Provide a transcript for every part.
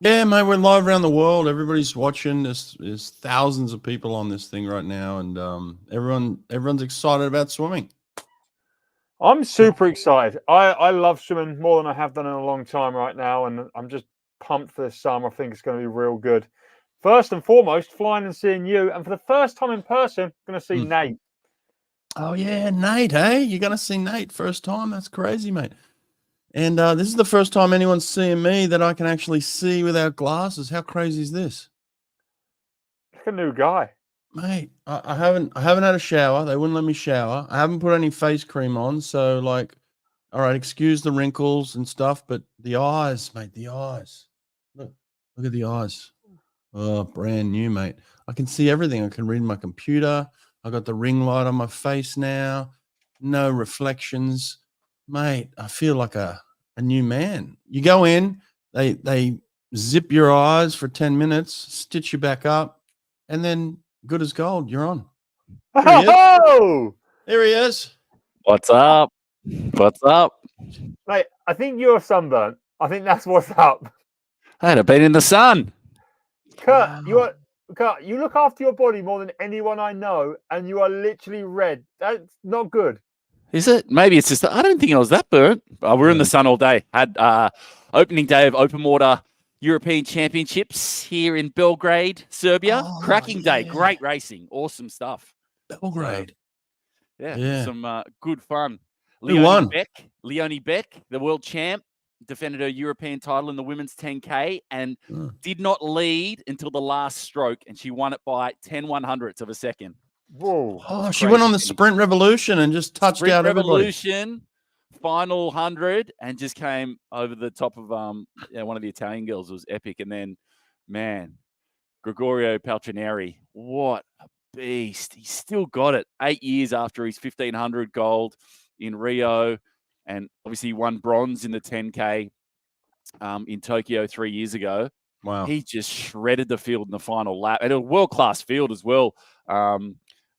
Yeah, mate, we're live around the world. Everybody's watching. There's thousands of people on this thing right now, and everyone's excited about swimming. I'm super excited. I love swimming more than I have done in a long time right now, and I'm just pumped for this summer. I think it's going to be real good. First and foremost, flying and seeing you, and for the first time in person, going to see Mm. Nate. Oh yeah, Nate. Hey, you're gonna see Nate first time. That's crazy, mate. And this is the first time anyone's seeing me that I can actually see without glasses. How crazy is this, Like a new guy. mate? I haven't had a shower. They wouldn't let me shower. I haven't put any face cream on. So like, all right, excuse the wrinkles and stuff, but the eyes, mate, the eyes. Look at the eyes. Oh, brand new, mate. I can see everything. I can read my computer. I got the ring light on my face now. No reflections. Mate, I feel like a new man. You go in, they zip your eyes for 10 minutes, stitch you back up, and then good as gold, you're on. Here he is. Oh, Here he is. What's up? What's up? mate! I think you're sunburnt. I think that's what's up. I've been in the sun. Kurt, Wow. Kurt, you look after your body more than anyone I know, and you are literally red. That's not good. Is it? Maybe it's just, I don't think I was that burnt. We're in the sun all day. Had opening day of open water European Championships here in Belgrade, Serbia. Oh, Cracking day. yeah. Great racing. Awesome stuff. Belgrade. Yeah. Some good fun. Who won? Leonie Beck, the world champ, defended her European title in the women's 10K and did not lead until the last stroke, and she won it by 10/100ths of a second. Whoa! Oh, she went on the sprint revolution and just touched out everybody. Revolution, final 100, and just came over the top of one of the Italian girls. It was epic. And then, man, Gregorio Paltrinieri, what a beast. He's still got it 8 years after his 1500 gold in Rio. And obviously he won bronze in the 10K in Tokyo 3 years ago. Wow. He just shredded the field in the final lap. And a world-class field as well.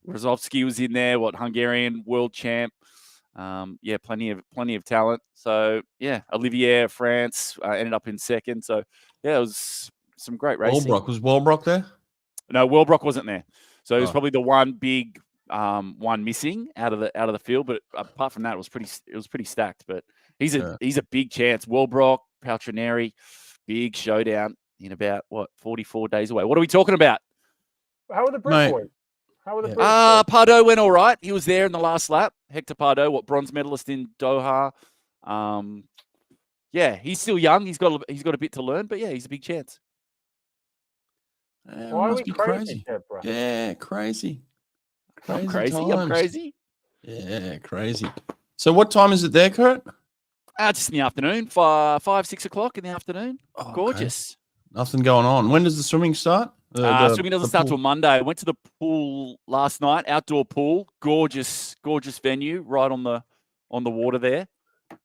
Rozovsky was in there, Hungarian world champ. Plenty of talent. So, Olivier, France, ended up in second. So, it was some great racing. Was Walbrock there? No, Walbrock wasn't there. So it was probably the one big one missing out of the field. But apart from that, it was pretty stacked. But he's a big chance. Walbrock, Paltrinieri, big showdown in about 44 days away. What are we talking about? How are the Brit boys? How were the Brit boys? Pardo went all right. He was there in the last lap. Hector Pardo, bronze medalist in Doha. He's still young. He's got a bit to learn, but he's a big chance. Why are we crazy? Yeah, crazy. I'm crazy. Yeah, crazy. So what time is it there, Kurt? Just in the afternoon, 5, 6 o'clock in the afternoon. Oh, gorgeous. Okay. Nothing going on. When does the swimming start? Swimming doesn't start till Monday. I went to the pool last night, outdoor pool. Gorgeous venue, right on the water there.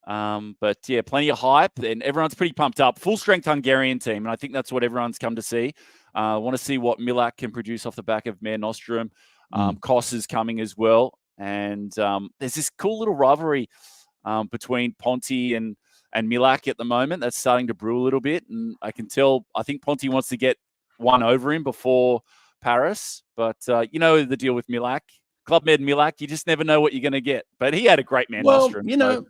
Plenty of hype, and everyone's pretty pumped up. Full strength Hungarian team, and I think that's what everyone's come to see. Want to see what Milak can produce off the back of Mare Nostrum. Kos is coming as well, and there's this cool little rivalry between Ponti and Milak at the moment that's starting to brew a little bit, and I think Ponti wants to get one over him before Paris, but the deal with Milak. Club Med Milak, you just never know what you're going to get. But he had a great man.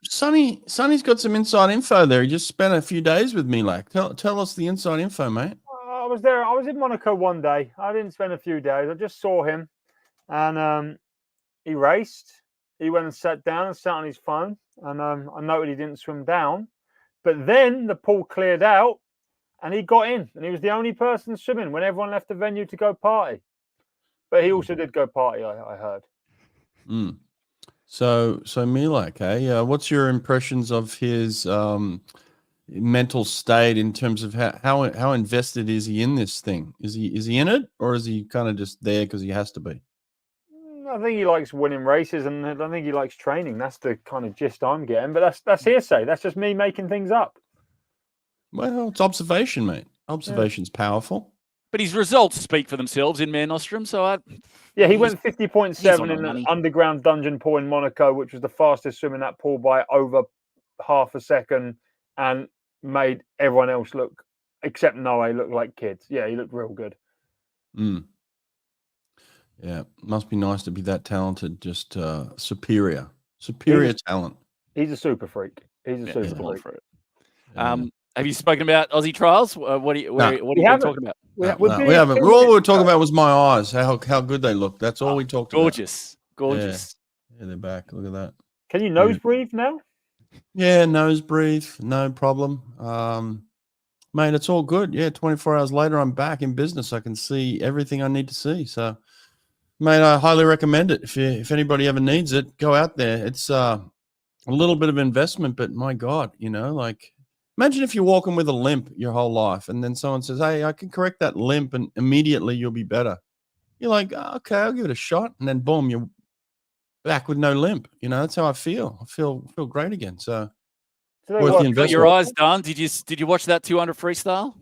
Sonny's got some inside info there. He just spent a few days with Milak. Tell us the inside info, mate. I was there. I was in Monaco one day. I didn't spend a few days. I just saw him, and he raced. He went and sat down and sat on his phone, and I noted he didn't swim down. But then the pool cleared out, and he got in, and he was the only person swimming when everyone left the venue to go party. But he also did go party, I heard. So Milak, what's your impressions of his mental state in terms of how invested is he in this thing? Is he in it, or is he kind of just there because he has to be? I think he likes winning races, and I think he likes training. That's the kind of gist I'm getting. But that's hearsay. That's just me making things up. Well, it's observation, mate. Observation's powerful. But his results speak for themselves in Mare Nostrum. So he went 50.7 in an underground dungeon pool in Monaco, which was the fastest swim in that pool by over half a second, and made everyone else look except Noe looked like kids. Yeah, he looked real good. Mm. Yeah, must be nice to be that talented. Just superior talent. He's a super freak. He's a Yeah, super he's all freak. for it. Yeah. Have you spoken about Aussie trials? What are you talking about? We haven't. All we were talking about was my eyes. How good they look. That's all we talked about. Gorgeous. Yeah, they're back. Look at that. Can you nose breathe now? Yeah, nose breathe, no problem. Mate, it's all good. Yeah, 24 hours later, I'm back in business. I can see everything I need to see. So, mate, I highly recommend it. If anybody ever needs it, go out there. It's a little bit of investment, but my God, like imagine if you're walking with a limp your whole life, and then someone says, "Hey, I can correct that limp, and immediately you'll be better." You're like, "Okay, I'll give it a shot," and then boom, you're back with no limp. That's how I feel. I feel great again. So. Worth the You got your investment. eyes done. Did you watch that 200 freestyle?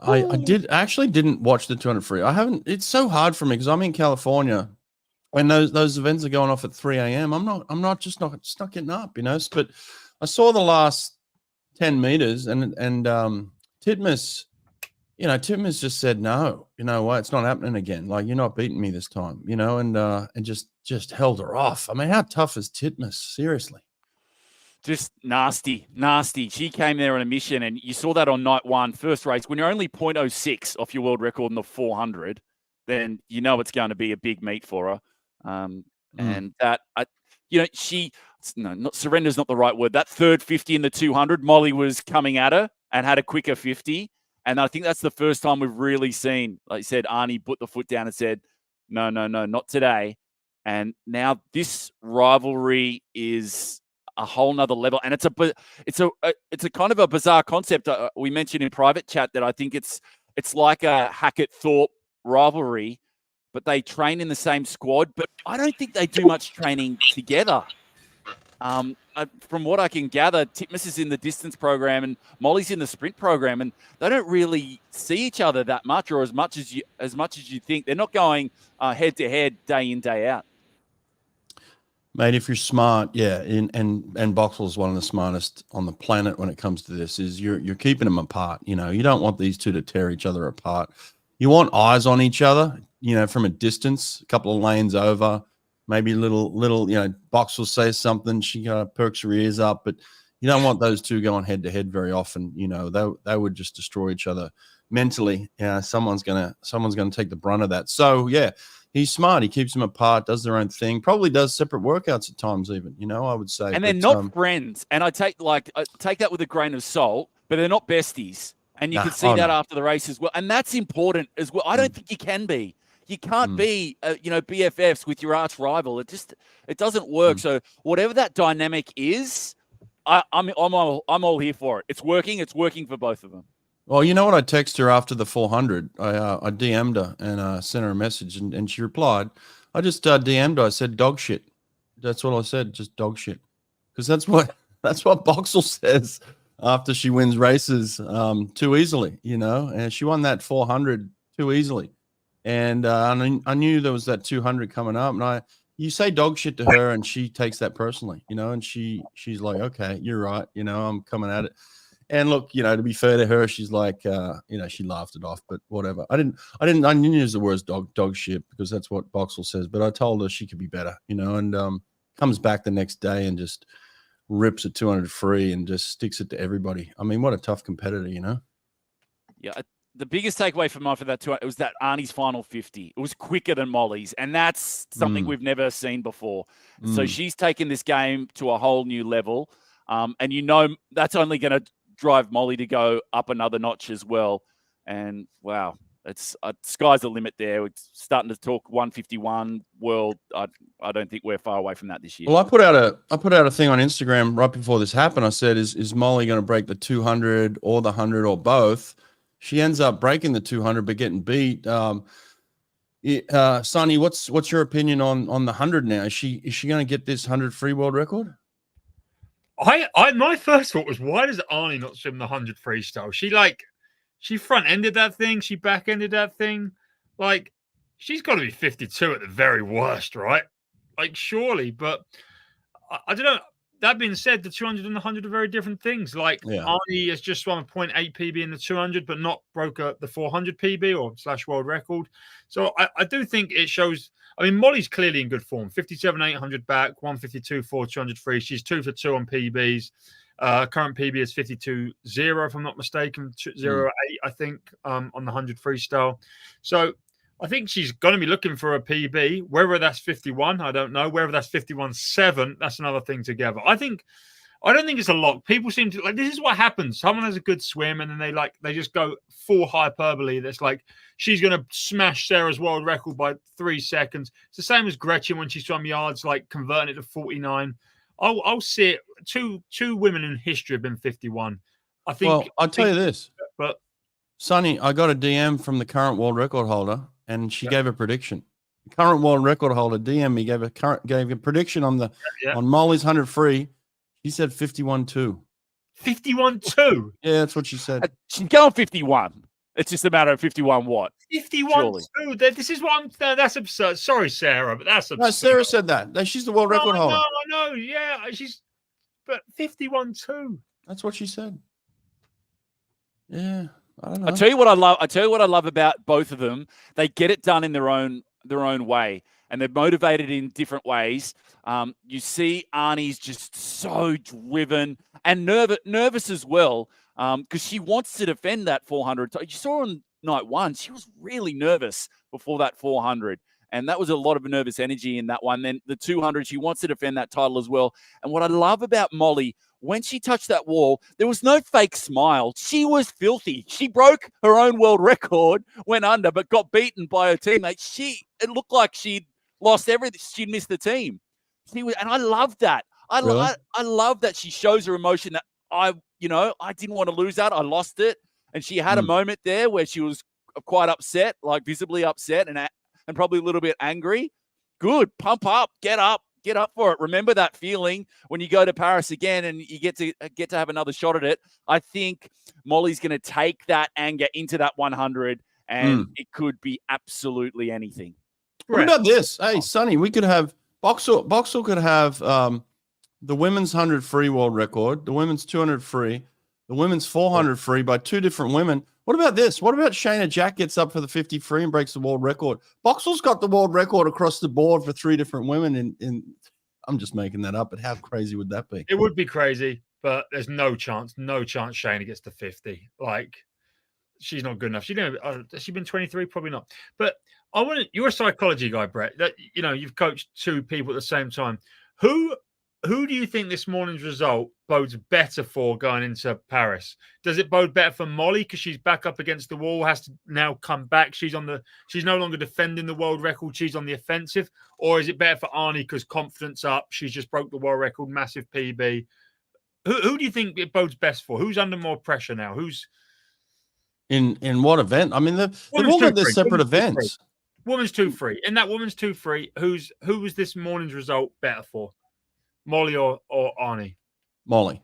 I didn't watch the 200 free. I haven't. It's so hard for me because I'm in California when those events are going off at 3 a.m. I'm not getting up, But I saw the last 10 meters and Titmus, Titmus just said, no, you know what? It's not happening again. Like, you're not beating me this time, and just held her off. I mean, how tough is Titmus? Seriously. Just nasty. She came there on a mission, and you saw that on night one, first race. When you're only 0.06 off your world record in the 400, then it's going to be a big meet for her. And that, surrender's not the right word. That third 50 in the 200, Molly was coming at her and had a quicker 50. And I think that's the first time we've really seen, like you said, Arnie put the foot down and said, no, not today. And now this rivalry is a whole nother level, and it's a kind of a bizarre concept. We mentioned in private chat that I think it's like a Hackett Thorpe rivalry, but they train in the same squad. But I don't think they do much training together. From what I can gather, Titmus is in the distance program and Molly's in the sprint program, and they don't really see each other that much, or as much as you think. They're not going head to head day in, day out. Mate, if you're smart, yeah, and Boxall's one of the smartest on the planet when it comes to this, is you're keeping them apart. You don't want these two to tear each other apart. You want eyes on each other, from a distance, a couple of lanes over, maybe little, Boxall says something, she kind of perks her ears up, but you don't want those two going head to head very often. They would just destroy each other mentally. Yeah, someone's gonna take the brunt of that. So yeah. He's smart. He keeps them apart, does their own thing, probably does separate workouts at times even, I would say. And they're not friends. And I take that with a grain of salt, but they're not besties. And you can see that after the race as well. And that's important as well. I don't think you can be. You can't be, BFFs with your arch rival. It doesn't work. So whatever that dynamic is, I'm all here for it. It's working. It's working for both of them. Well, you know what? I texted her after the 400. I DM'd her and sent her a message, and she replied. I just DM'd her. I said, "Dog shit." That's what I said. Just dog shit, because that's what Boxall says after she wins races too easily, And she won that 400 too easily, and I knew there was that 200 coming up, and you say dog shit to her, and she takes that personally, and she's like, "Okay, you're right. I'm coming at it." And look, to be fair to her, she's like, she laughed it off, but whatever. I didn't use the words dog shit, because that's what Boxall says, but I told her she could be better, and comes back the next day and just rips a 200 free and just sticks it to everybody. I mean, what a tough competitor, Yeah. The biggest takeaway from mine for that 200, it was that Arnie's final 50. It was quicker than Molly's, and that's something we've never seen before. So she's taken this game to a whole new level, and that's only going to drive Molly to go up another notch as well. And wow, it's sky's the limit there. We're starting to talk 151 world. I don't think we're far away from that this year. Well, I put out a thing on Instagram right before this happened. I said, is Molly going to break the 200 or the 100 or both? She ends up breaking the 200 but getting beat. Sonny, what's your opinion on the 100 now? Is she going to get this 100 free world record? My first thought was, why does Arnie not swim the 100 freestyle? She front-ended that thing. She back-ended that thing. Like, she's got to be 52 at the very worst, right? Like, surely. But I don't know. that being said, the 200 and the 100 are very different things. Like Yeah. Arnie has just swum a 0.8 PB in the 200, but not broke the 400 PB or / world record. So I do think it shows. I mean, Molly's clearly in good form. 57 800 back, 152 4 200 free. She's 2 for 2 on PBs. Current PB is 52.0, if I'm not mistaken, 0.8, I think, on the 100 freestyle. So I think she's going to be looking for a PB. Whether that's 51, I don't know. Whether that's 51.7, that's another thing together. I don't think it's a lock. People seem to like, this is what happens. Someone has a good swim and then they just go full hyperbole. That's like, she's going to smash Sarah's world record by 3 seconds. It's the same as Gretchen when she swam yards, like converting it to 49. I'll see it. Two women in history have been 51. I think. Well, I'll tell you this, but Sonny, I got a DM from the current world record holder, and she gave a prediction. The current world record holder DM me gave a prediction on on Molly's 100 free. She said 51.2. 51.2. Yeah, that's what she said. She can go on 51. It's just a matter of 51 what? 51.2. This is what that's absurd. Sorry, Sarah, but that's absurd. No, Sarah said that. She's the world record holder. I know. Yeah, but 51.2. That's what she said. Yeah, I don't know. I tell you what I love about both of them. They get it done in their own way, and they're motivated in different ways. You see, Arnie's just so driven and nervous as well, because she wants to defend that 400. You saw on night one, she was really nervous before that 400. And that was a lot of nervous energy in that one. Then the 200, she wants to defend that title as well. And what I love about Molly, when she touched that wall, there was no fake smile. She was filthy. She broke her own world record, went under, but got beaten by her teammate. It looked like she'd lost everything. She'd missed the team. And I love that. I love that she shows her emotion that I didn't want to lose that. I lost it. And she had a moment there where she was quite upset, like visibly upset and probably a little bit angry. Good. Pump up. Get up for it. Remember that feeling when you go to Paris again and you get to have another shot at it. I think Molly's going to take that anger into that 100, and it could be absolutely anything. What about this? Hey, Sonny, we could have Boxall could have the women's 100 free world record, the women's 200 free, the women's 400 free by two different women. What about this? What about Shayna Jack gets up for the 50 free and breaks the world record? Boxall's got the world record across the board for 3 different women. I'm just making that up, but how crazy would that be? It would be crazy, but there's no chance Shayna gets to 50. Like, she's not good enough. Has she been 23? Probably not. But you're a psychology guy, Brett. That you've coached 2 people at the same time. Who do you think this morning's result bodes better for going into Paris? Does it bode better for Molly because she's back up against the wall, has to now come back? She's no longer defending the world record. She's on the offensive. Or is it better for Arnie because confidence up? She's just broke the world record, massive PB. Who do you think it bodes best for? Who's under more pressure now? Who's in what event? I mean, they've all got their separate events. Women's 2 free. In that women's 2 free, who was this morning's result better for? Molly or Arnie? Molly's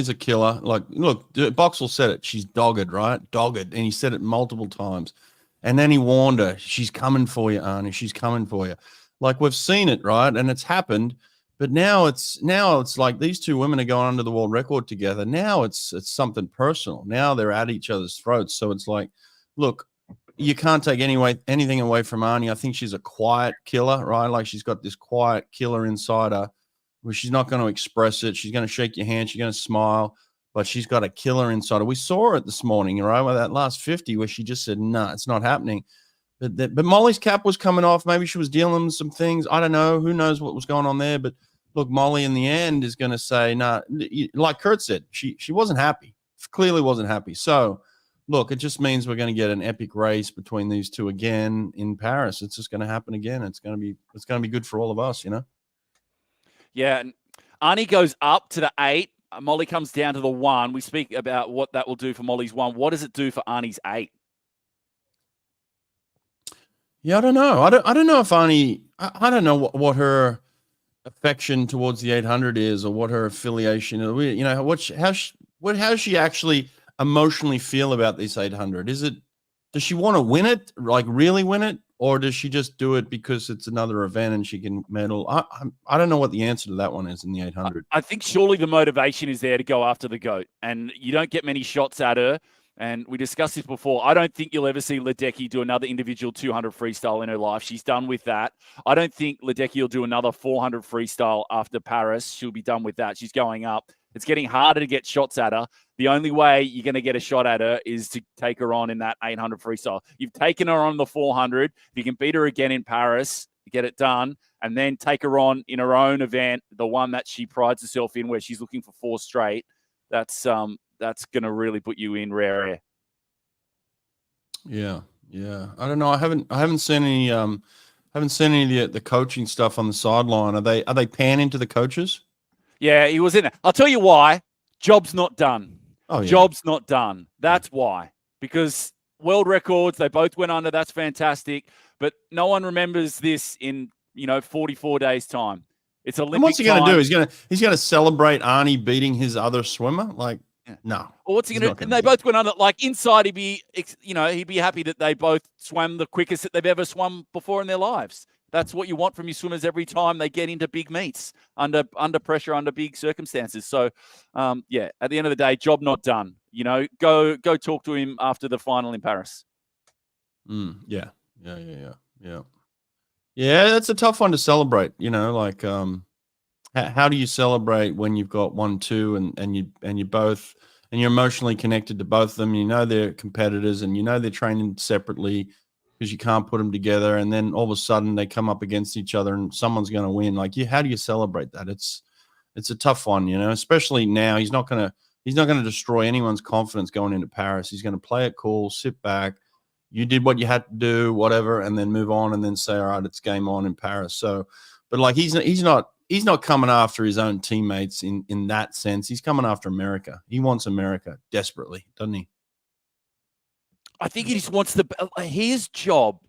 a killer. Like, look, Boxall said it. She's dogged, right? Dogged. And he said it multiple times. And then he warned her, she's coming for you, Arnie. She's coming for you. Like, we've seen it, right? And it's happened. But now it's like these 2 women are going under the world record together. Now it's something personal. Now they're at each other's throats. So it's like, look, you can't take anything away from Arnie. I think she's a quiet killer, right? Like, she's got this quiet killer inside her where she's not going to express it. She's going to shake your hand. She's going to smile, but she's got a killer inside her. We saw it this morning, right? With that last 50 where she just said, no, it's not happening. But Molly's cap was coming off. Maybe she was dealing with some things. I don't know. Who knows what was going on there? But look, Molly in the end is going to say, no, like Kurt said, she wasn't happy. Clearly wasn't happy. So, look, it just means we're going to get an epic race between these 2 again in Paris. It's just going to happen again. It's going to be good for all of us, Yeah, and Arnie goes up to the 8. Molly comes down to the 1. We speak about what that will do for Molly's 1. What does it do for Arnie's 8? Yeah, I don't know. I don't know if Arnie. I don't know what her affection towards the 800 is, or what her affiliation. How she actually emotionally feel about this 800? Does she want to win it, like really win it, or does she just do it because it's another event and she can medal? I don't know what the answer to that one is in the 800. I think surely the motivation is there to go after the GOAT, and you don't get many shots at her. And we discussed this before. I don't think you'll ever see Ledecky do another individual 200 freestyle in her life. She's done with that. I don't think Ledecky will do another 400 freestyle after Paris. She'll be done with that. She's going up. It's getting harder to get shots at her. The only way you're going to get a shot at her is to take her on in that 800 freestyle. You've taken her on the 400. If you can beat her again in Paris, get it done, and then take her on in her own event, the one that she prides herself in, where she's looking for 4 straight. That's going to really put you in rare air. Yeah. I don't know. I haven't seen any of the coaching stuff on the sideline. Are they panning to the coaches? Yeah, he was in it. I'll tell you why. Job's not done. Oh, yeah. Job's not done. That's why. Because world records, they both went under. That's fantastic. But no one remembers this in 44 days' time. It's Olympic And what's he going to time. do? He's going to celebrate Arnie beating his other swimmer? Like, no. Well, what's he He's going not to? gonna And they do both went under. Like inside, he'd be happy that they both swam the quickest that they've ever swum before in their lives. That's what you want from your swimmers every time they get into big meets, under pressure, under big circumstances. So, at the end of the day, job not done. Go talk to him after the final in Paris. Yeah. That's a tough one to celebrate. How do you celebrate when you've got 1-2 and you both, and you're emotionally connected to both of them? They're competitors, and they're training separately because you can't put them together. And then all of a sudden they come up against each other and someone's going to win. How do you celebrate that? It's a tough one, especially now. He's not going to destroy anyone's confidence going into Paris. He's going to play it cool, sit back. You did what you had to do, whatever, and then move on and then say, all right, it's game on in Paris. So, but he's not coming after his own teammates in that sense. He's coming after America. He wants America desperately, doesn't he? I think he just wants his job.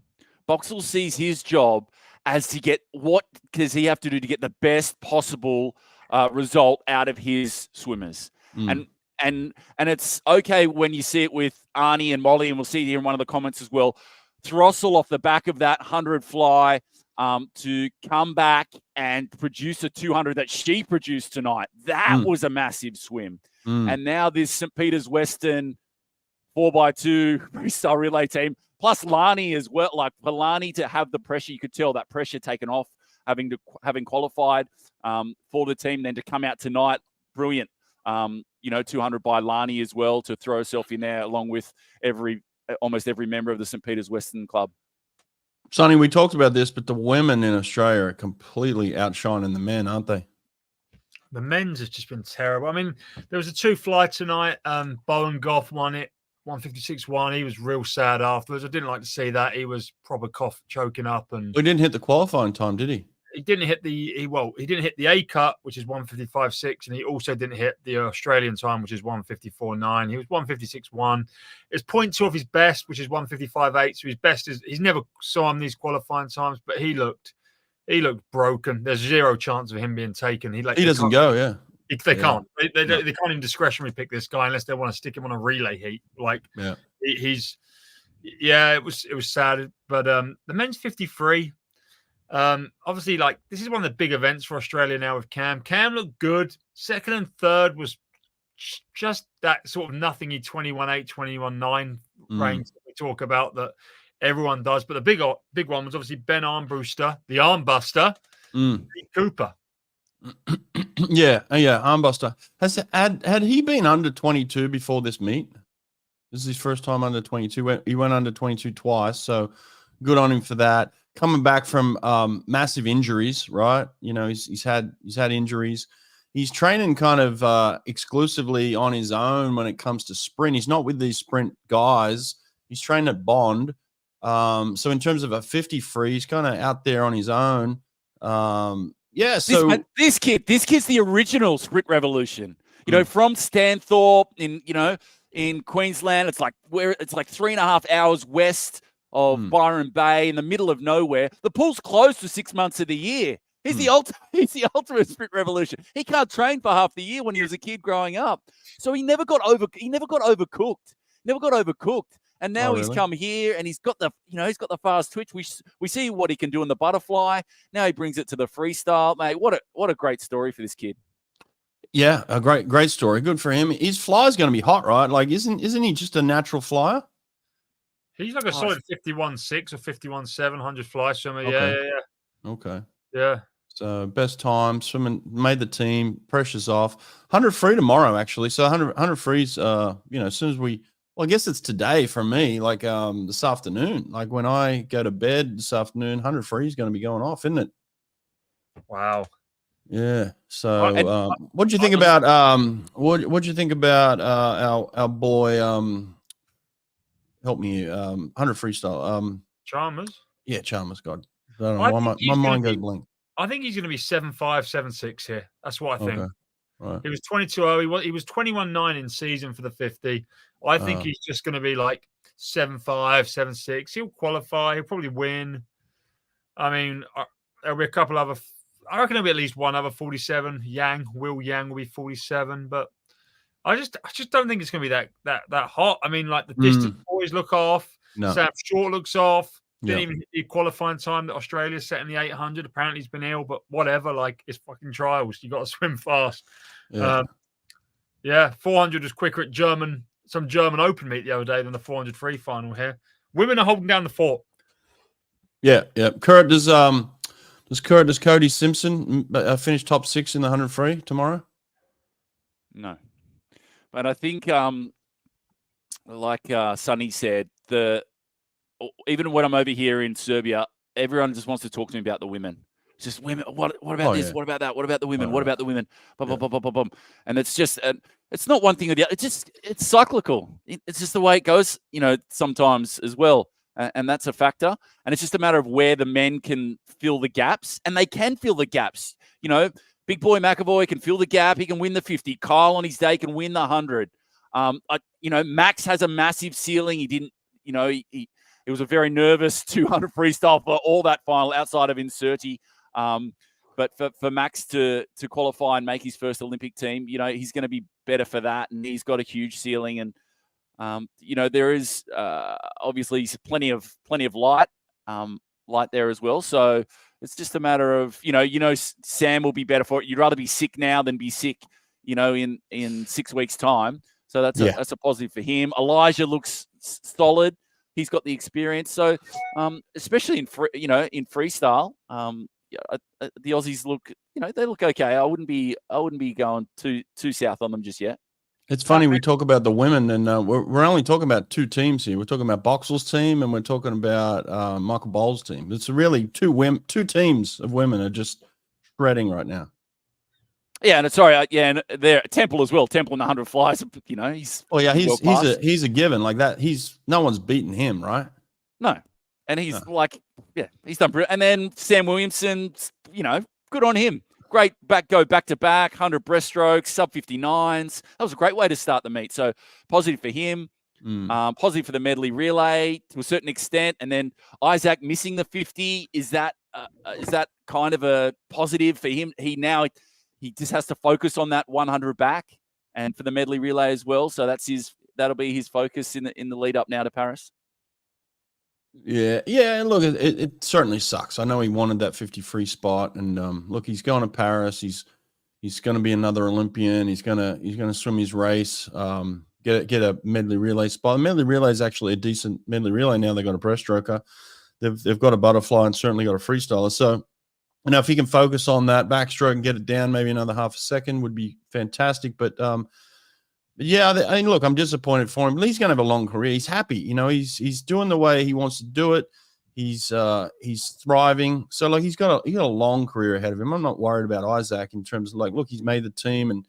Boxall sees his job as to get what does he have to do to get the best possible result out of his swimmers. And it's okay when you see it with Arnie and Molly, and we'll see it here in one of the comments as well. Throssell off the back of that 100 fly to come back and produce a 200 that she produced tonight. That was a massive swim. And now this St. Peter's Western 4x2 freestyle relay team, plus Lani as well. Like for Lani to have the pressure, you could tell that pressure taken off, having qualified for the team, then to come out tonight, brilliant. 200 by Lani as well to throw herself in there along with almost every member of the St. Peter's Western Club. Sonny, we talked about this, but the women in Australia are completely outshining the men, aren't they? The men's has just been terrible. I mean, there was a 2 fly tonight. Bowen Goff won it, 156.1. He was real sad afterwards. I didn't like to see that. He was proper choking up, and he didn't hit the qualifying time, did he? He didn't hit he didn't hit the A cut, which is 155.6, and he also didn't hit the Australian time, which is 154.9. He was 156.1. It's 0.2 of his best, which is 155.8. So his best he's never saw him these qualifying times, but he looked broken. There's zero chance of him being taken. He doesn't go, yeah. They can't. They can't even discretionary pick this guy unless they want to stick him on a relay heat. It was sad. But the men's 53. Obviously, this is one of the big events for Australia now with Cam. Cam looked good. Second and third was just that sort of nothingy 21.8, 21.9 range that we talk about that everyone does. But the big one was obviously Ben Armbruster, the Armbuster, Cooper. Yeah, Armbuster. Had he been under 22 before this meet? This is his first time under 22. He went under 22 twice, so good on him for that. Coming back from massive injuries, right? He's had injuries. He's training kind of exclusively on his own when it comes to sprint. He's not with these sprint guys. He's trained at Bond. So in terms of a 50 free, he's kind of out there on his own. This kid's the original Sprint Revolution. From Stanthorpe in Queensland. It's like 3.5 hours west of Byron Bay in the middle of nowhere. The pool's closed for 6 months of the year. He's the ultimate Sprint Revolution. He can't train for half the year when he was a kid growing up. So he never got overcooked. And now Oh, he's really? come here and he's got the fast twitch. We see what he can do in the butterfly. Now he brings it to the freestyle, mate. What a great story for this kid. Yeah, a great story. Good for him. His fly's going to be hot, right? Like, isn't he just a natural flyer? He's like a Oh, solid 51.6 or 51.7 100 fly swimmer. Okay. Yeah. Okay. Yeah. So best time, swimming, made the team, pressure's off. 100 free tomorrow, actually. So 100 frees, as soon as I guess it's today for me, like this afternoon. Like when I go to bed this afternoon, 100 free is going to be going off, isn't it? Wow. Yeah. And So what do you think about what'd you think about our boy help me 100 freestyle Chalmers. yeah, Chalmers, God. I don't know I why think my he's gonna mind goes be- blank. I think he's going to be 7.5, 7.6 here. That's what I think. Okay. Right. He was 22.0. He was 21.9 in season for the 50. I think he's just going to be like 7.5, 7.6. He'll qualify. He'll probably win. I mean, there'll be a couple other. I reckon there'll be at least one other 47. Will Yang will be 47, but I just don't think it's going to be that hot. I mean, like the distance boys look off. No. Sam Short looks off. Didn't Yeah. even hit the qualifying time that Australia set in the 800. Apparently, he's been ill, but whatever. Like, it's fucking trials. You got to swim fast. Yeah. 400 was quicker at some German Open meet the other day than the 400 free final here. Women are holding down the fort. Yeah. Kurt, does Cody Simpson finish top 6 in the 100 free tomorrow? No. But I think, like Sonny said, even when I'm over here in Serbia, everyone just wants to talk to me about the women. It's just women. What about this? Yeah. What about that? What about the women? Oh, what yeah. about the women? Bum, Yeah. bum, bum, bum, bum. And it's just, it's not one thing or the other. It's cyclical. It's just the way it goes, sometimes as well. And that's a factor. And it's just a matter of where the men can fill the gaps. And they can fill the gaps. Big boy McAvoy can fill the gap. He can win the 50. Kyle on his day can win the 100. Max has a massive ceiling. He didn't, it was a very nervous 200 freestyle for all that final outside of Inserti. But for Max to qualify and make his first Olympic team, he's going to be better for that. And he's got a huge ceiling. And, there is obviously plenty of light there as well. So it's just a matter of, Sam will be better for it. You'd rather be sick now than be sick, in 6 weeks' time. So that's a positive for him. Elijah looks solid. He's got the experience. So especially in freestyle, the Aussies look, they look okay. I wouldn't be going too south on them just yet. It's funny we talk about the women, and we're only talking about 2 teams here. We're talking about Boxall's team, and we're talking about Michael Bowles' team. It's really 2 teams of women are just shredding right now. Yeah, and sorry, and there Temple as well. Temple in the 100 flies. He's he's a given like that. No one's beaten him, right? No, and he's he's done brilliant. And then Sam Williamson, good on him. Great back to back 100 breaststrokes, sub 59s. That was a great way to start the meet. So positive for him. Positive for the medley relay to a certain extent. And then Isaac missing the 50. Is that kind of a positive for him? He just has to focus on that 100 back, and for the medley relay as well. So that'll be his focus in the lead up now to Paris. Yeah. Look, it certainly sucks. I know he wanted that 50 free spot, and look, he's going to Paris. He's going to be another Olympian. He's gonna swim his race. Get a medley relay spot. The medley relay is actually a decent medley relay now. They got a breaststroker. They've got a butterfly and certainly got a freestyler. So, if he can focus on that backstroke and get it down maybe another half a second would be fantastic. But look, I'm disappointed for him. He's going to have a long career. He's happy. He's doing the way he wants to do it. He's thriving. So like he's got a long career ahead of him. I'm not worried about Isaac in terms of like, look, he's made the team and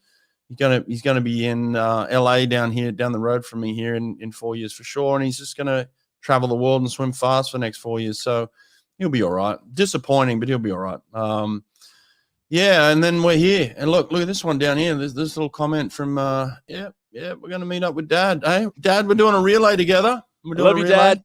he's gonna be in LA down the road from me here in 4 years for sure. And he's just gonna travel the world and swim fast for the next 4 years. So he'll be all right. Disappointing, but he'll be all right. And then we're here. And look at this one down here. There's this little comment from we're gonna meet up with Dad. Hey, Dad, we're doing a relay together. Love you, Dad.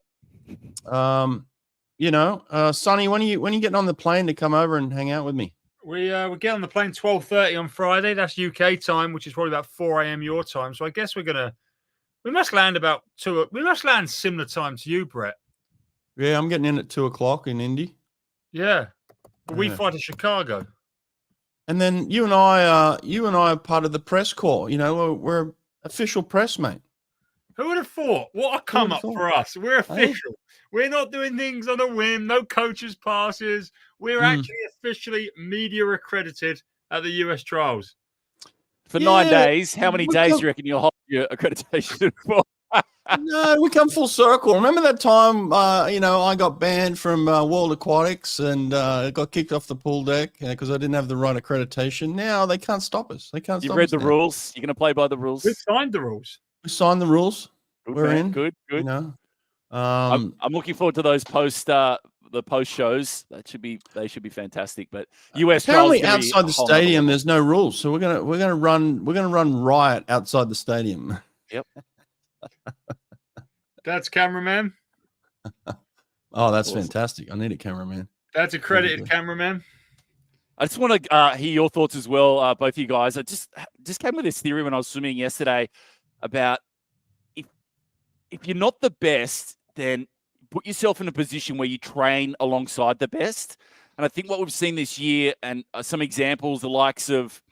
Sonny, when are you getting on the plane to come over and hang out with me? We get on the plane 12:30 on Friday. That's UK time, which is probably about 4 a.m. your time. So I guess we're gonna We must land about 2. We must land similar time to you, Brett. Yeah, I'm getting in at 2:00 in Indy. Yeah. But we Yeah. fly to Chicago. And then you and I are part of the press corps. You know, we're official press, mate. Who would have thought? What a come have up thought? for us. We're official. We're not doing things on a whim, no coaches' passes. We're actually officially media accredited at the US trials. For 9 Yeah, days, how many we days come- do you reckon you'll hold your accreditation for? No, we come full circle. Remember that time, I got banned from World Aquatics and got kicked off the pool deck because I didn't have the right accreditation. Now they can't stop us. They can't You've stop read us the now. rules. You're going to play by the rules. We've signed the rules. We signed the rules. Good, We're man. in. Good. You know, I'm looking forward to those the post shows. They should be fantastic. But US apparently trials gonna be outside the a whole nother stadium, level. there's no rules. So we're gonna run riot outside the stadium. Yep. That's cameraman. Oh, that's Awesome. fantastic. I need a cameraman. That's accredited good. cameraman. I just want to hear your thoughts as well, both of you guys. I just came with this theory when I was swimming yesterday about if you're not the best, then put yourself in a position where you train alongside the best. And I think what we've seen this year, and some examples, the likes of,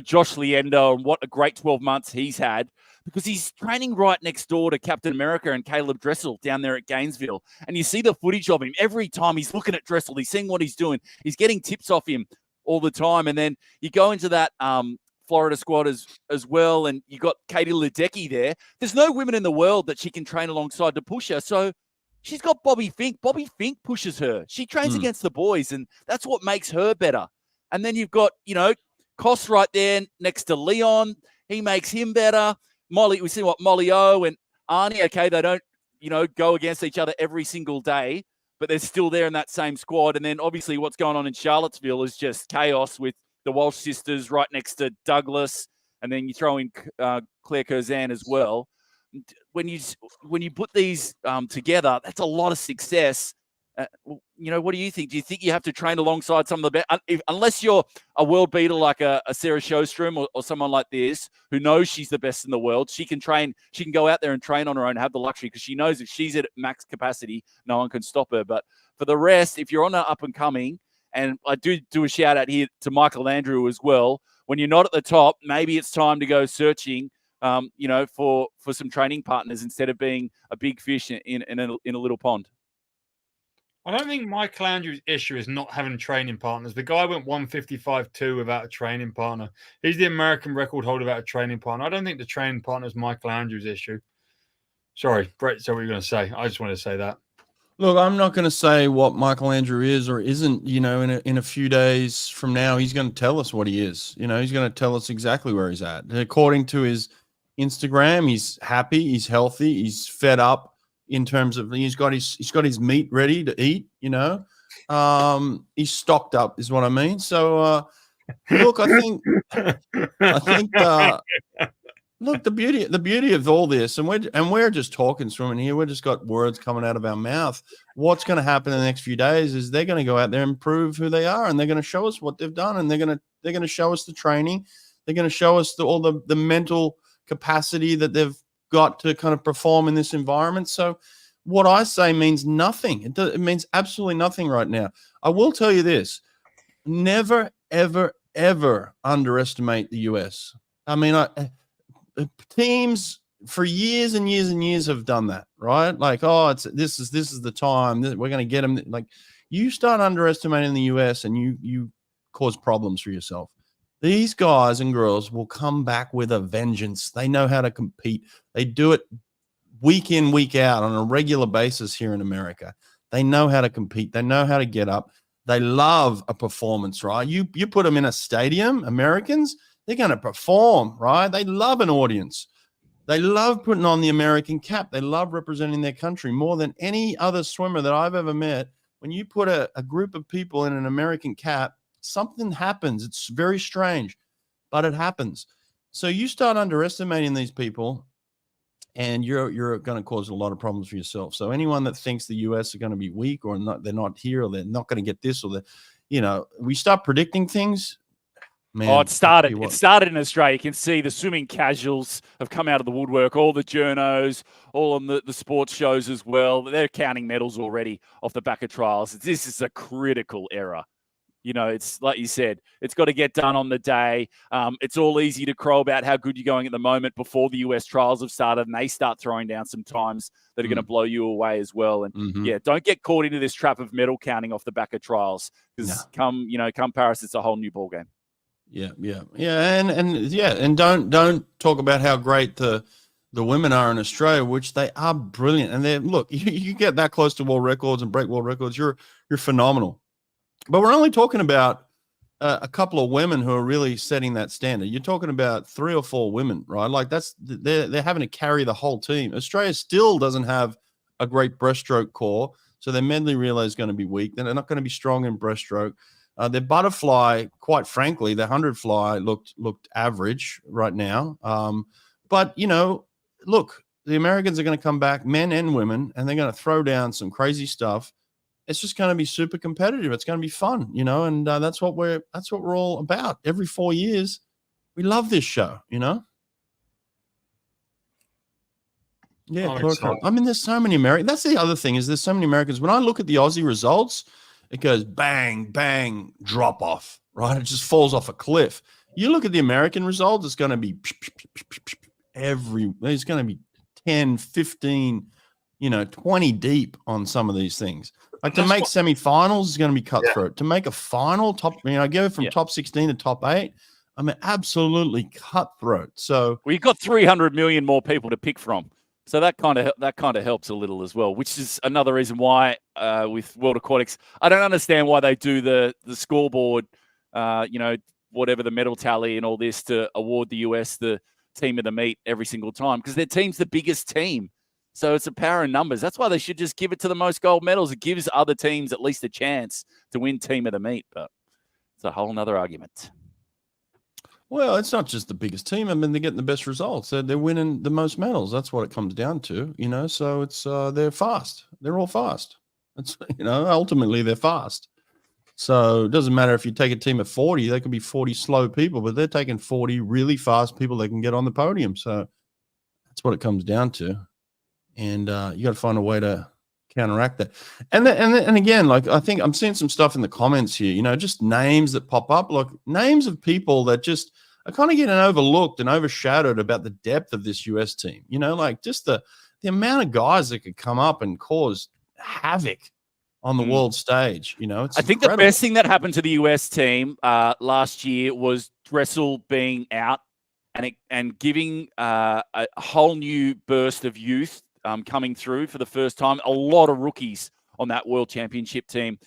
Josh Leendo, and what a great 12 months he's had, because he's training right next door to Captain America and Caleb Dressel down there at Gainesville. And you see the footage of him every time he's looking at Dressel. He's seeing what he's doing. He's getting tips off him all the time. And then you go into that Florida squad as well, and you got Katie Ledecky there. There's no women in the world that she can train alongside to push her. So she's got Bobby Fink. Bobby Fink pushes her. She trains against the boys, and that's what makes her better. And then you've got, Koss right there next to Leon. He makes him better. Molly, we see what Molly O and Arnie, okay, they don't, go against each other every single day, but they're still there in that same squad. And then obviously what's going on in Charlottesville is just chaos with the Walsh sisters right next to Douglas. And then you throw in Claire Curzan as well. When you put these together, that's a lot of success. What do you think? Do you think you have to train alongside some of the best? Unless you're a world beater like a Sarah Sjostrom or someone like this who knows she's the best in the world, she can train. She can go out there and train on her own, have the luxury, because she knows if she's at max capacity, no one can stop her. But for the rest, if you're on an up and coming, and I do a shout out here to Michael Andrew as well. When you're not at the top, maybe it's time to go searching, for some training partners instead of being a big fish in a little pond. I don't think Michael Andrews' issue is not having training partners. The guy went 155.2 without a training partner. He's the American record holder without a training partner. I don't think the training partner is Michael Andrews' issue. Sorry, Brett, so what you're going to say. I just want to say that. Look, I'm not going to say what Michael Andrew is or isn't. In a few days from now, he's going to tell us what he is. He's going to tell us exactly where he's at. According to his Instagram, he's happy, he's healthy, he's fed up. In terms of he's got his meat ready to eat, he's stocked up is what I mean. So look, I think look, the beauty of all this, and we're just talking swimming here. We've just got words coming out of our mouth. What's going to happen in the next few days is they're going to go out there and prove who they are, and they're going to show us what they've done, and they're going to show us the training. They're going to show us all the mental capacity that they've got to kind of perform in this environment. So what I say means nothing. It means absolutely nothing right now. I will tell you this: never, ever, ever underestimate the US. I mean, teams for years and years and years have done that, right? Like, this is the time that we're going to get them. Like, you start underestimating the US, and you cause problems for yourself. These guys and girls will come back with a vengeance. They know how to compete. They do it week in, week out on a regular basis here in America. They know how to compete. They know how to get up. They love a performance, right? You put them in a stadium, Americans, they're going to perform, right? They love an audience. They love putting on the American cap. They love representing their country more than any other swimmer that I've ever met. When you put a group of people in an American cap, something happens. It's very strange, but it happens. So you start underestimating these people, and you're going to cause a lot of problems for yourself. So anyone that thinks the US are going to be weak or not, they're not here, or they're not going to get this, or we start predicting things. man. Oh, I it started. tell you It what. started in Australia. You can see the swimming casuals have come out of the woodwork. All the journos, all on the sports shows as well. They're counting medals already off the back of trials. This is a critical era. You know, it's like you said, it's got to get done on the day. It's all easy to crow about how good you're going at the moment before the US trials have started and they start throwing down some times that are going to blow you away as well. And yeah, don't get caught into this trap of medal counting off the back of trials because come Paris, it's a whole new ballgame. Yeah, and don't talk about how great the women are in Australia, which they are brilliant. And they look, you get that close to world records and break world records, you're phenomenal. But we're only talking about a couple of women who are really setting that standard. You're talking about 3 or 4 women, right? Like they're having to carry the whole team. Australia still doesn't have a great breaststroke core, so their medley relay is going to be weak. They're not going to be strong in breaststroke. Their butterfly, quite frankly, the 100 fly looked average right now. But you know, look, the Americans are going to come back, men and women, and they're going to throw down some crazy stuff. It's just going to be super competitive. It's going to be fun, you know, and that's what we're all about. Every 4 years, we love this show, you know. Yeah, I mean, there's so many Americans. That's the other thing is there's so many Americans. When I look at the Aussie results, it goes bang, bang, drop off, right? It just falls off a cliff. You look at the American results, it's going to be there's going to be 10, 15, 20 deep on some of these things. Like to make semifinals is going to be cutthroat. Yeah. To make a final go from top 16 to top 8. I mean, absolutely cutthroat. So you've got 300 million more people to pick from. So that kind of helps a little as well, which is another reason why with World Aquatics, I don't understand why they do the scoreboard, whatever the medal tally and all this to award the US the team of the meet every single time because their team's the biggest team. So it's a power in numbers. That's why they should just give it to the most gold medals. It gives other teams at least a chance to win team of the meet. But it's a whole nother argument. Well, it's not just the biggest team. I mean, they're getting the best results. They're winning the most medals. That's what it comes down to, So it's they're fast. They're all fast. It's ultimately they're fast. So it doesn't matter if you take a team of 40. They could be 40 slow people, but they're taking 40 really fast people that can get on the podium. So that's what it comes down to. And you got to find a way to counteract that. And again, like I think I'm seeing some stuff in the comments here, just names that pop up, like names of people that just are kind of getting overlooked and overshadowed about the depth of this US team, like just the amount of guys that could come up and cause havoc on the world stage, it's I think incredible. The best thing that happened to the US team last year was Dressel being out and giving a whole new burst of youth coming through for the first time. A lot of rookies on that World Championship team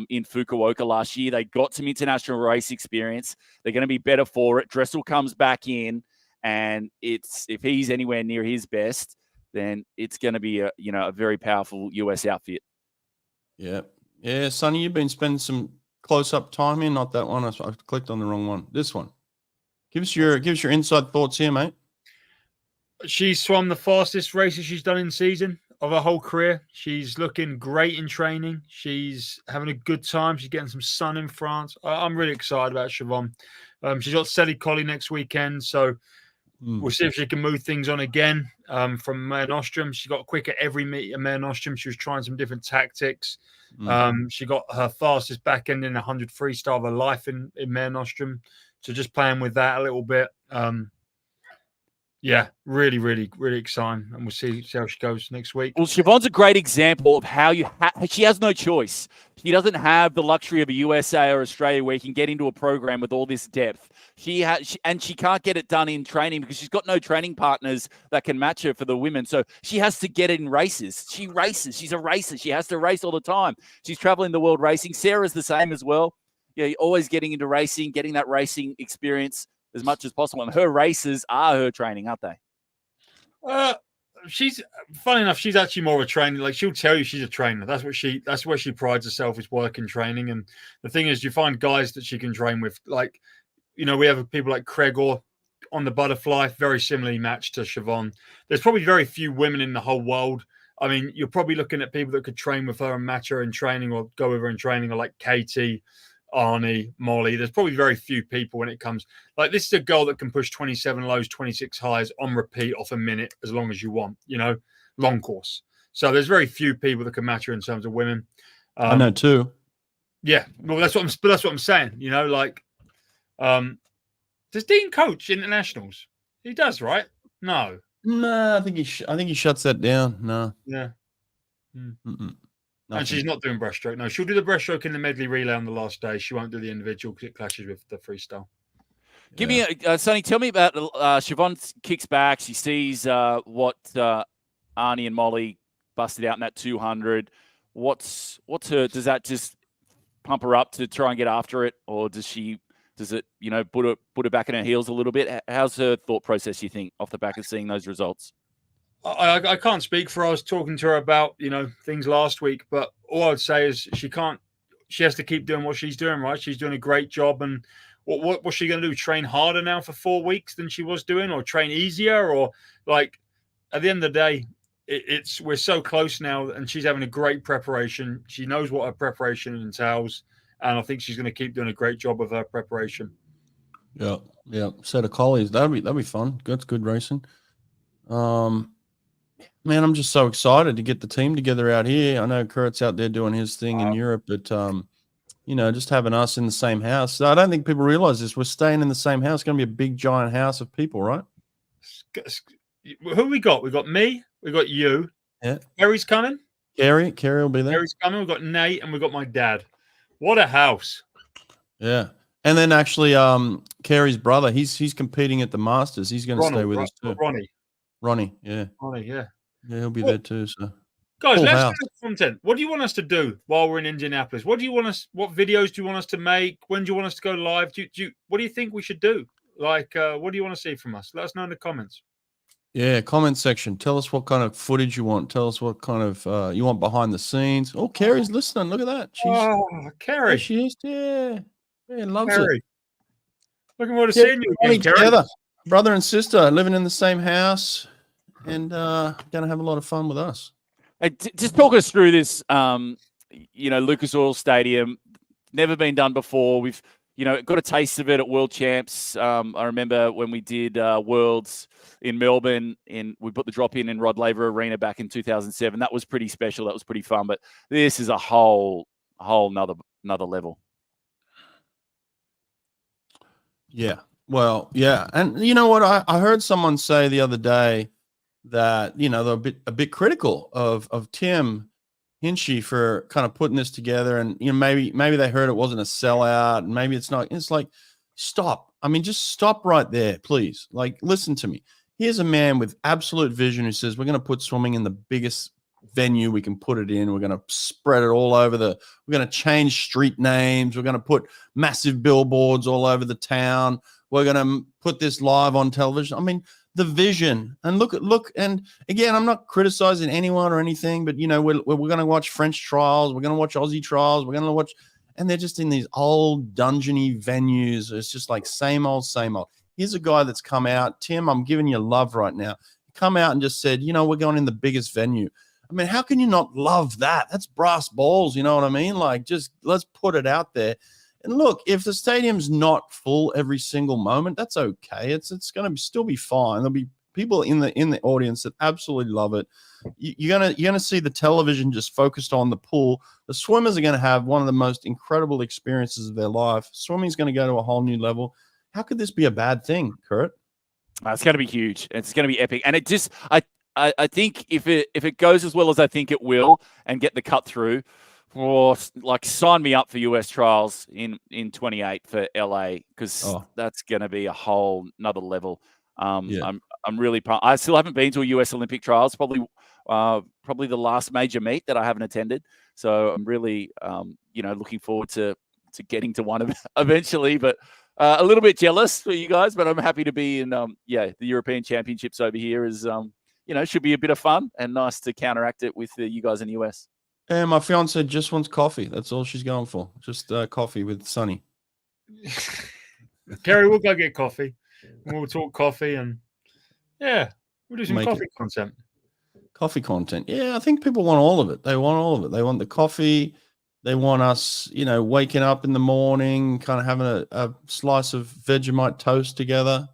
in Fukuoka last year. They got some international race experience. They're going to be better for it. Dressel comes back in, and if he's anywhere near his best, then it's going to be a very powerful US outfit. Yeah, Sonny, you've been spending some close-up time here. Not that one. I clicked on the wrong one. This one. Give us your inside thoughts here, mate. She's swum the fastest races she's done in season of her whole career. She's looking great in training. She's having a good time. She's getting some sun in France. I'm really excited about Siobhan. She's got Sally Colley next weekend, so we'll see if she can move things on again from Mare Nostrum. She got quick at every meet at Mare Nostrum. She was trying some different tactics. She got her fastest back end in 100 freestyle of her life in Mare Nostrum. So just playing with that a little bit. Yeah, really, really, really exciting. And we'll see how she goes next week. Well, Siobhan's a great example of how she has no choice. She doesn't have the luxury of a USA or Australia where you can get into a program with all this depth. She can't get it done in training because she's got no training partners that can match her for the women. So she has to get it in races. She races. She's a racer. She has to race all the time. She's traveling the world racing. Sarah's the same as well. Yeah, always getting into racing, getting that racing experience as much as possible. And her races are her training, aren't they? She's funny enough. She's actually more of a trainer. Like she'll tell you she's a trainer. That's where she prides herself is work and training. And the thing is, you find guys that she can train with. Like, we have people like Gregor on the butterfly, very similarly matched to Siobhan. There's probably very few women in the whole world. I mean, you're probably looking at people that could train with her and match her in training or go with her in training, or like Katie. Arnie, Molly. There's probably very few people when it comes like this is a girl that can push 27 lows, 26 highs on repeat off a minute as long as you want, long course. So there's very few people that can match her in terms of women. I know too. Yeah, well, that's what I'm saying. Does Dean coach internationals? He does, right? No. No, I think he shuts that down. No. Yeah. Mm-mm. And she's not doing breaststroke. No, she'll do the breaststroke in the medley relay on the last day. She won't do the individual because it clashes with the freestyle. Give me Sonny, tell me about Siobhan kicks back. She sees what Arnie and Molly busted out in that 200. What's her? Does that just pump her up to try and get after it, or does it put her back in her heels a little bit? How's her thought process, you think, off the back of seeing those results? I can't speak for her. I was talking to her about things last week, but all I'd say is she has to keep doing what she's doing, right? She's doing a great job. And what's she going to do? Train harder now for 4 weeks than she was doing, or train easier? Or like at the end of the day, we're so close now, and she's having a great preparation. She knows what her preparation entails, and I think she's going to keep doing a great job of her preparation. Yeah. Set of collies. That'd be fun. That's good racing. Man, I'm just so excited to get the team together out here. I know Kurt's out there doing his thing in Europe, but just having us in the same house. So I don't think people realize this. We're staying in the same house. It's going to be a big giant house of people, right? Who we got? We got me. We got you. Yeah. Kerry's coming. Kerry will be there. Kerry's coming. We've got Nate and we've got my dad. What a house. Yeah. And then actually, Kerry's brother, he's competing at the Masters. He's going to stay with us too. Ronnie, yeah. Yeah, he'll be there too. So, guys, let's get the content. What do you want us to do while we're in Indianapolis? What videos do you want us to make? When do you want us to go live? What do you think we should do? Like, what do you want to see from us? Let us know in the comments. Yeah, comment section. Tell us what kind of footage you want. Tell us what kind of you want behind the scenes. Oh, Kerry's listening. Look at that. Kerry. There she is. Yeah, loves Kerry. it. Looking forward to seeing you again, Kerry. Together, brother and sister, living in the same house, and gonna have a lot of fun with us. Hey, just talk us through this. Lucas Oil Stadium, never been done before. We've got a taste of it at World Champs. I remember when we did Worlds in Melbourne, we put the drop in Rod Laver Arena back in 2007. That was pretty special. That was pretty fun. But this is a whole another level. Yeah. Well, yeah. And you know what? I heard someone say the other day that, they're a bit critical of Tim Hinchy for kind of putting this together. And, maybe they heard it wasn't a sellout. And maybe it's not. It's like, stop. I mean, just stop right there, please. Like, listen to me. Here's a man with absolute vision who says, we're going to put swimming in the biggest venue we can put it in. We're going to spread it all over we're going to change street names. We're going to put massive billboards all over the town. We're going to put this live on television. I mean, the vision. And look. And again, I'm not criticizing anyone or anything, but we're going to watch French trials. We're going to watch Aussie trials. We're going to watch, and they're just in these old dungeony venues. It's just like same old. Here's a guy that's come out. Tim, I'm giving you love right now. Come out and just said, we're going in the biggest venue. I mean, how can you not love that? That's brass balls. You know what I mean? Like, just let's put it out there. And look, if the stadium's not full every single moment, that's okay. It's going to still be fine. There'll be people in the audience that absolutely love it. You're gonna see the television just focused on the pool. The swimmers are going to have one of the most incredible experiences of their life. Swimming's going to go to a whole new level. How could this be a bad thing, Kurt? It's going to be huge. It's going to be epic. And it just, I think if it goes as well as I think it will and get the cut through, or like sign me up for US trials in 28 for LA, because that's going to be a whole another level. I'm really pumped. I still haven't been to a US Olympic trials, probably the last major meet that I haven't attended. So I'm really looking forward to getting to one eventually, but a little bit jealous for you guys, but I'm happy to be in the European Championships over here is should be a bit of fun and nice to counteract it with you guys in the US. And my fiance just wants coffee. That's all she's going for. Just coffee with Sonny. Kerry, we'll go get coffee. We'll talk coffee and we'll do some coffee content. Coffee content. Yeah, I think people want all of it. They want all of it. They want the coffee, They want us, waking up in the morning, kind of having a slice of Vegemite toast together.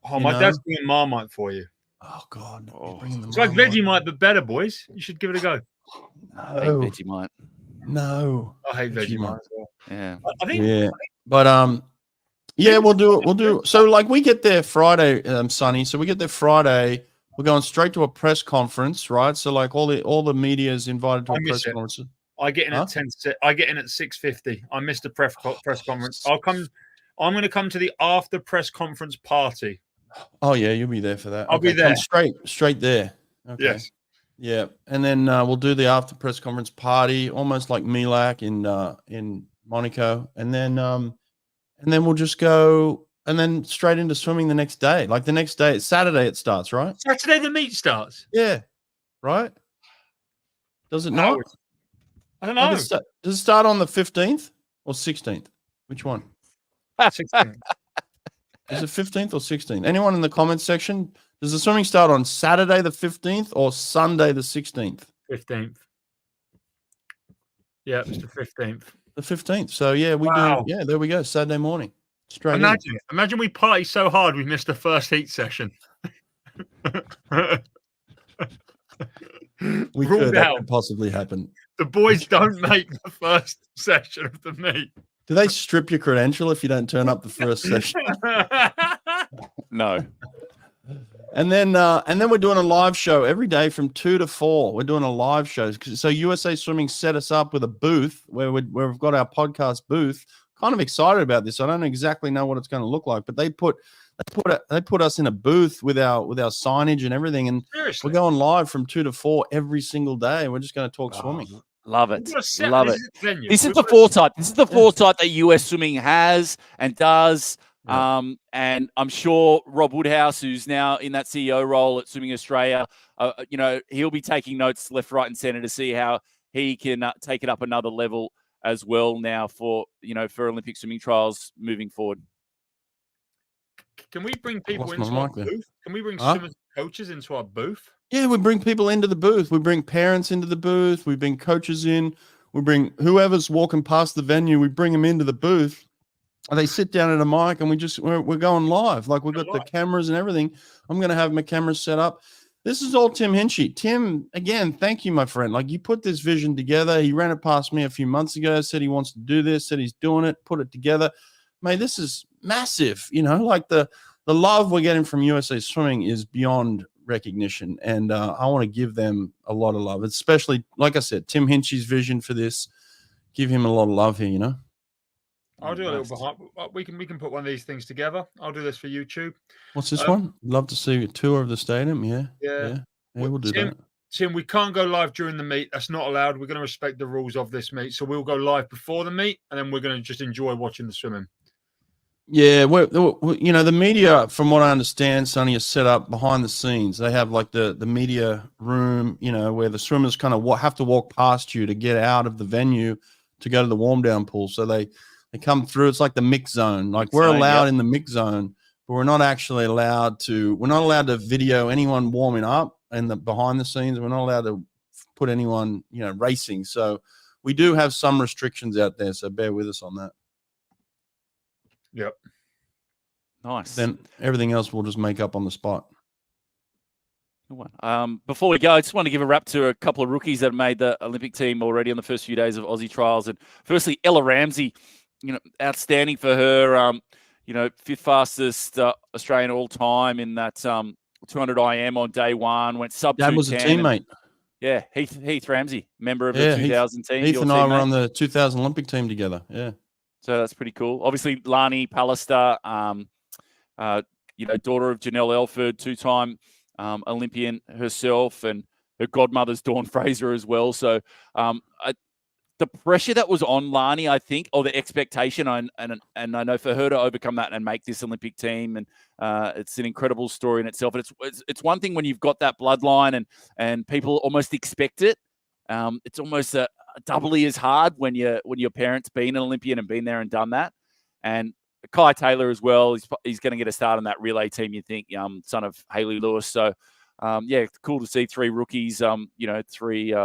Oh, my dad's doing Marmite for you. Oh God, Oh. he's bringing the It's like Marmite. Vegemite, but better, boys. You should give it a go. I hate No, Vegemite. no. I hate Vegemite as well. Yeah. I think Yeah, but yeah, we'll do it. We'll do. So like we get there Friday, Sonny. So we get there Friday. We're going straight to a press conference, right? So like all the media is invited to I a miss press it. conference. I get in Huh? at 10. I get in at 6:50. I missed the press conference. I'm going to come to the after press conference party. Oh yeah, you'll be there for that. I'll be Okay, come there. straight there. Okay. Yes. Yeah, and then we'll do the after press conference party, almost like Milak in Monaco, and then we'll just go and then straight into swimming the next day. Like the next day, it's Saturday. It starts, right? Saturday the meet starts. Yeah, right. Does it How not? is- I don't Like, know. does it start on the 15th or 16th? Which one? 16. Is it 15th or 16th? Anyone in the comments section? Does the swimming start on Saturday the 15th or Sunday the 16th? 15th. Yeah, it's the 15th. The 15th. So yeah, we Wow. do. Yeah, there we go. Saturday morning. Straight in. Imagine we party so hard we missed the first heat session. We Ruled could. That out. could possibly happen. The boys don't make the first session of the meet. Do they strip your credential if you don't turn up the first session? No. And then we're doing a live show every day from 2 to 4. We're doing a live show. So USA Swimming set us up with a booth where we've got our podcast booth. Kind of excited about this. I don't exactly know what it's going to look like, but they put us in a booth with our signage and everything, and Seriously. we're going live from 2 to 4 every single day. And we're just going to talk swimming. Love it. We've got a set- Love this it. is the venue. This is We've the got a- foresight. This is the foresight that US Swimming has and does. Yeah. And I'm sure Rob Woodhouse, who's now in that CEO role at Swimming Australia, he'll be taking notes left, right, and centre to see how he can take it up another level as well now for Olympic swimming trials moving forward. Can we bring people Lost my into our mic there. booth? Can we bring Huh? swimmers and coaches into our booth? Yeah, we bring people into the booth. We bring parents into the booth. We bring coaches in. We bring whoever's walking past the venue. We bring them into the booth. And they sit down at a mic, and we're going live. Like we've got the cameras and everything. I'm going to have my cameras set up. This is all Tim Hinchy. Tim, again, thank you, my friend. Like you put this vision together. He ran it past me a few months ago. Said he wants to do this. Said he's doing it. Put it together. Mate, this is massive. Like the love we're getting from USA Swimming is beyond recognition, and I want to give them a lot of love, especially like I said, Tim Hinchy's vision for this. Give him a lot of love here. I'll do a little behind. We can put one of these things together. I'll do this for YouTube. What's this one? Love to see a tour of the stadium. Yeah, we'll do that. Tim, we can't go live during the meet. That's not allowed. We're going to respect the rules of this meet, so we'll go live before the meet, and then we're going to just enjoy watching the swimming. Yeah, the media, from what I understand, Sonny, is set up behind the scenes. They have like the media room, where the swimmers kind of have to walk past you to get out of the venue to go to the warm down pool. So they come through. It's like the mix zone. Like we're allowed in the mix zone, but we're not actually allowed to. We're not allowed to video anyone warming up and behind the scenes. We're not allowed to put anyone, racing. So we do have some restrictions out there. So bear with us on that. Yep. Nice. Then everything else we'll just make up on the spot. Good one. Before we go, I just want to give a wrap to a couple of rookies that have made the Olympic team already on the first few days of Aussie trials. And firstly, Ella Ramsey, outstanding for her. Fifth fastest Australian all time in that 200 IM on day one. Went sub. Dad was a teammate. Yeah, Heath Ramsey, member of the 2000 team. Heath and I were on the 2000 Olympic team together. Yeah. So that's pretty cool. Obviously, Lani Pallister, daughter of Janelle Elford, two-time Olympian herself, and her godmother's Dawn Fraser as well. So the pressure that was on Lani, I think, or the expectation, and I know for her to overcome that and make this Olympic team, and it's an incredible story in itself. And it's one thing when you've got that bloodline and people almost expect it. It's almost doubly as hard when your parents been an Olympian and been there and done that. And Kai Taylor as well, he's going to get a start on that relay team, you think, son of Haley Lewis. So, cool to see three rookies, three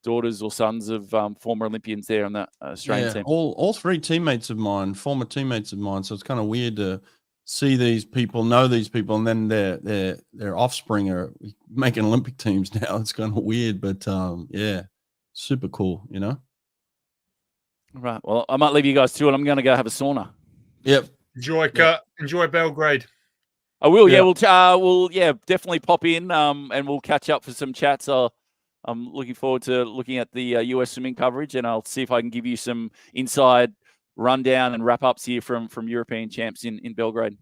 daughters or sons of former Olympians there on that Australian team. All three teammates of mine, former teammates of mine. So it's kind of weird to see these people, know these people, and then their offspring are making Olympic teams now. It's kind of weird, but yeah, super cool, you know. Right. Well, I might leave you guys to it. I'm going to go have a sauna. Yep. Enjoy, Kurt. Enjoy Belgrade. I will. Yeah. We'll definitely pop in and we'll catch up for some chats. I'm looking forward to looking at the US swimming coverage, and I'll see if I can give you some inside rundown and wrap ups here from European champs in Belgrade.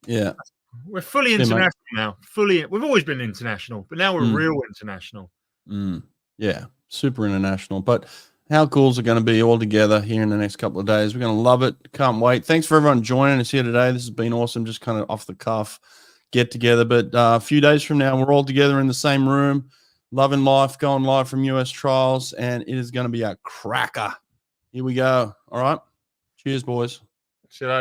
Yeah. We're fully See you, mate. international now. We've always been international, but now we're real international. Yeah, super international. But how cool is it going to be all together here in the next couple of days? We're going to love it. Can't wait. Thanks for everyone joining us here today. This has been awesome. Just kind of off the cuff get together. But a few days from now, we're all together in the same room, loving life, going live from US trials, and it is going to be a cracker. Here we go. All right. Cheers, boys. See you later.